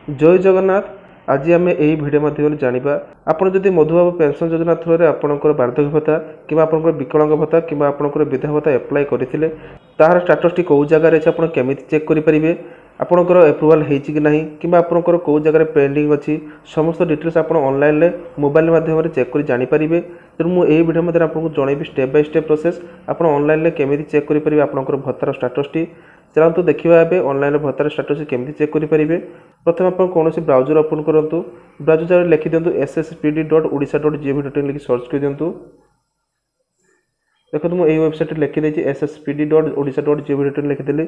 जय जगन्नाथ। आज आम यही भिडियो माध्यम जाना आपड़ जदि मधुबाबू पेंशन योजना थ्रू आपंकर वार्धक्य भत्ता कि विकलांग भत्ता कि विधवा भत्ता एप्लाय करते तार स्टाटस टी कौ जगार अच्छे आप चेक करेंगे आपंकर एप्रुवाल होती कि नहीं कि आपंकर कौ जगह पेंडिंग अच्छी समस्त डिटेल्स आप ऑनलाइन मोबाइल माध्यम चेक कर जानीपर तेणु मुझे भिडियो मध्य आपको जनइबी स्टेप बाय स्टेप प्रोसेस आप ऑनलाइन केमी चेक करेंगे आपंकर भत्तार स्टाटस टी चलते देखा ए ऑनलाइन भत्तार स्टाटस केमी चेक करेंगे। प्रथम आप कौन ब्राउजर ओपन करूँ ब्राउजर लिखि दिंतु ssspd.odisha.gov.in लिखि सर्च कर दिंतु। देखो मुझे वेबसाइट लिखिदे ssspd.odisha.gov.in लिखिदेली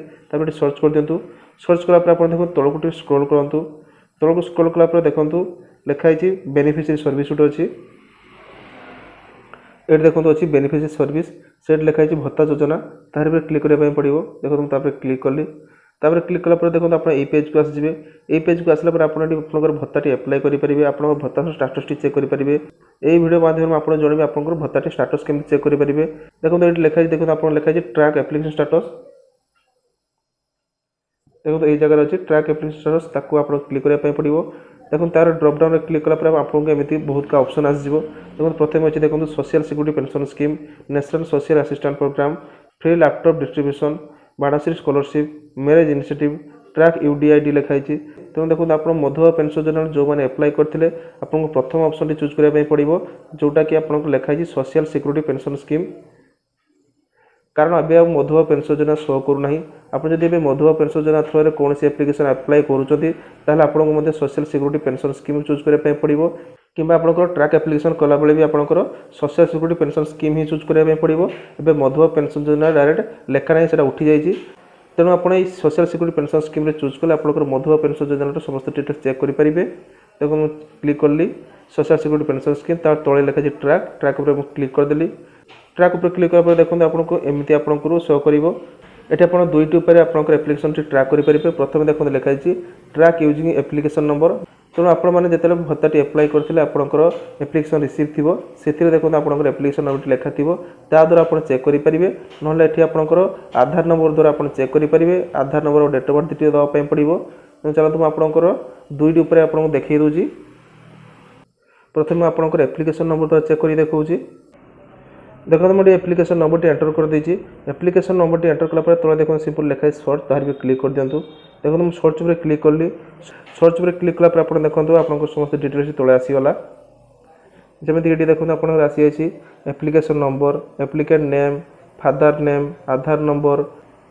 सर्च कर दिंतु। सर्च कलापर आप देखो तौक स्क्रॉल करूँ तौक स्क्रॉल कलापर देखूँ लिखाई बेनिफिशियरी सर्विस गोटे अच्छी ये देखो अच्छी बेनिफिशियरी सर्विस से लिखाई भत्ता योजना तार क्लिक करने पड़ो। देखो क्लिक कली क्लिक कलापर देखो आप पेज को आसवे ये पेज को आसला आपंकर भत्ता एप्लाय करेंगे आप भत्ता स्टाटस टी चेक करेंगे। यही वीडियो माध्यम आप जनइबे आप भत्ता स्टाटस केमी चेक करेंगे। देखो ये लिखाई देखो आप लिखाई ट्रैक एप्लिकेशन स्टाटस देखो ये जगह अच्छे ट्रैक एप्लिकेशन स्टाटस ताकू आप क्लिक करने पड़ो। देखो तार ड्रप डाउन क्लिक कलापर आपको एमती बहुत का ऑप्शन आसो। देखो प्रथम अच्छे देखो social security pension scheme national social assistance programme free laptop distribution बाणाश्री scholarship marriage initiative track UDID लिखाई। तेणु देखो आप मधुबाबू पेंशन योजना जो मैंने एप्लाय करते आपको प्रथम ऑप्शन टी चूज करने पड़ो जोटा कि आपको लिखाई सोशल सिक्यूरिटी पेंशन स्कीम कारण अभी आप मधुबाबू पेंशन योजना शो करूना आप जब मधुबाबू पेंशन योजना थ्रू कौन एप्लिकेशन अप्लाई करूँ social security pension scheme choose करने पड़ो कि आपंकर ट्रैक एप्लिकेशन कला बेले भी आपंकर सोशल सिक्यूरिटी पेंशन स्कीम ही चूज करने पड़ो। एवं मधुबाबू पेंशन योजना डायरेक्ट लेखा ना से उठी जाइए तेणु आप social security pension scheme choose कले आपंकर मधुबाबू पेंशन योजना समस्त डिटेल्स चेक करेंगे। देखो मुझे क्लिक कली सोशल सिक्यूरिटी पेंशन स्कीम तार तले लिखा ट्रैक ट्रैक उपर क्लिक करदेली ट्रैक उपर क्लिक कला देखो आपको एमती आपको शो कर ये आप दुईटी आपंकर एप्लिकेशन ट्रैक करेंगे। प्रथम देखो लिखाई ट्रैक यूजिंग एप्लिकेशन नंबर तेणु आपने जिते भत्ता एप्लाय करते आपंकर एप्लिकेशन रिसीव थी से देखो आपंकर एप्लिकेशन नंबर लिखा थी द्वारा आप चेक करेंगे ना ये आपंकर आधार नंबर द्वारा आप चेक करेंगे आधार नंबर और डेट ऑफ बर्थ देवाई पड़ो। चलते मुझे आपंकर दुईटी आपको देखी दूसरी प्रथम आपंकर एप्लिकेशन नंबर द्वारा चेक कर देखा देखो मुझे एप्लिकेशन नंबर टी एंटर कर देती एप्लिकेशन नंबर टी एंटर कलापर तले देखो सिंपल लिखाई सर्च तार भी क्लिक कर दिंतु। देखो मुझे सर्च पर क्लिक कली सर्च पर क्लिक कलापर आप देखो आप समस्त डिटेल्स तले आसीगला जमीक ये देखो आप आसी application number applicant name father name Aadhaar number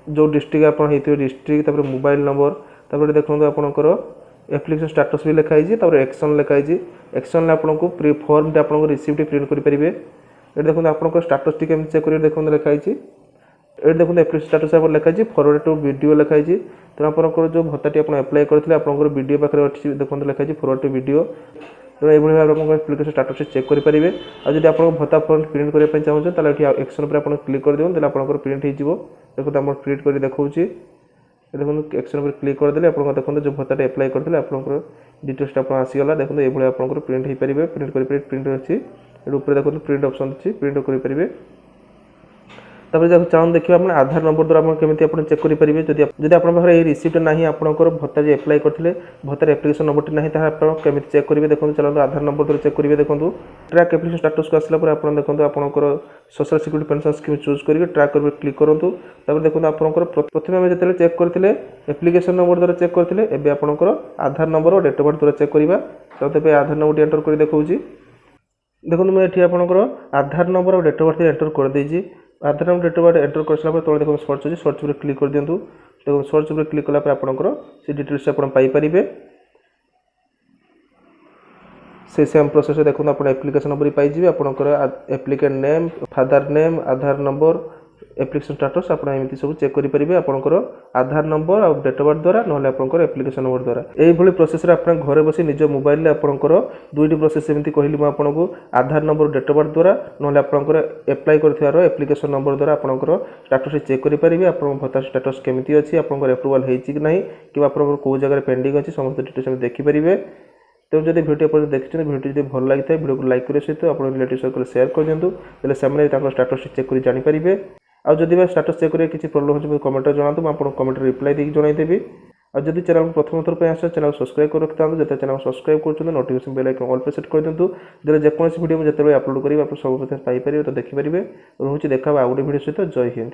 जो डिस्ट्रिक्ट आप डिस्ट्रिक्ट मोबाइल नंबर देखो आपंकर एप्लिकेशन स्टाटस भी लिखाई एक्शन लिखाई एक्शन आपको फॉर्म आपको रिसीप्ट प्रिंट करेंगे। ये देखो आप स्टाटस टी केमी चेक करेंगे देखो लिखाई ये देखो एप्लिकेशन स्टाटस आप लिखाई फॉरवर्ड टू वीडियो लिखाई तेणु आपंकर जो भत्ता आप एप्लाय करते आपंकर वीडियो पाखे अच्छी देखो लिखाई फॉरवर्ड टू वीडियो तेणु ये आप एप्लिकेशन स्टाटस चेक करेंगे। आज आप भत्ता फॉर्म प्रिंट करने चाहते एक्शन पर आप क्लिक कर दिखाँ आपंकर प्रिंट हो देखो आप प्रिंट कर देखा देखो एक्शन पर क्लिक करदे आप देखो जो भत्ता एप्लाय करते आपंकर डिटेल्स आप आसीगला देखो ये आपंकर प्रिंट हो पारे प्रिंट कर प्रिंट अच्छी ऊपर देखो प्रिंट ऑप्शन अच्छी प्रिंट करेंगे। तब जब चाहूँ देखिए आप आधार नंबर द्वारा केमी चेक करेंगे जब आप रिसीप्ट ना आपंकर भत्ता जो एप्लाय करते भत्तार एप्लिकेशन नंबर टी ना केमी चेक करेंगे। देखो चलो आधार नंबर द्वारा चेक करेंगे देखो ट्रैक एप्लिकेशन स्टाटस को आसला आप देखो आपंकर social security pension scheme choose करेंगे ट्रैक कर क्लिक करूँ तब देखो आपंकर प्रथम आम जो चेक करते एप्लिकेशन नंबर द्वारा चेक करते एवं आपंकर आधार नंबर और डेट ऑफ बर्थ द्वारा चेक करवा चलते आधार नंबर एंटर कर देखा देखो मुझे आपंकर आधार नंबर और डेट ऑफ बर्थ एंटर कर देती Aadhaar number date of birth enter कर सारा तले देखो सर्च अच्छी सर्च पर क्लिक कर दिंतु देखो सर्च पर क्लिक कलापर आपंकर से डिटेल्स आप पाइपर से सेम प्रोसेस देखो आप एप्लिकेशन नंबर पाइबे आपंकर applicant name father name Aadhaar number application status आप एमती सब चेक करेंगे आपंकर आधार नंबर और डेट ऑफ बर्थ द्वारा ना आपंकर एप्लिकेशन नंबर द्वारा यही प्रोसेस आप घर बस निज मोबाइल आपंकर दुईटी प्रोसेस एमती कहली मुझे आपको आधार नंबर डेट ऑफ बर्थ द्वारा ना आपंकर एप्लाय कर एप्लिकेशन नंबर द्वारा आपंकर स्टाटस चेक करेंगे आप भत्ता स्टाटस केमी अच्छी आपंकर एप्रुवाल होती कि नहीं कि आपंकर कौ जगह पेंडिंग अच्छी समस्त डिटेल्स देखिपारे। तेणु जब भिडियो पर देखते भिडियो जब भल लगी भिडियो को लाइक करने सहित आप रिलेटिव सर्कल शेयर कर दिखाँ से स्टाटस चेक कर जानीपारे। आउ जदि स्टाटस चेक करेंगे किसी प्रोब्लेम हो कमेंट जनातु मैं आपको कमेंट रिप्लाई देकी जनईदेवी। और जदि चैनल को प्रथम थर आस चैनल सब्सक्राइब कर रखि था जो चैनल सब्सक्राइब कर नोटिफिकेशन बेल आइकन ऑल पे सेट कर दिंतु जेकोसी वीडियो मुझे अपलोड करेंगे आप सब पाइपर तो देखिपारे रोचे देखा आउ गोटे वीडियो सहित जय हिंद।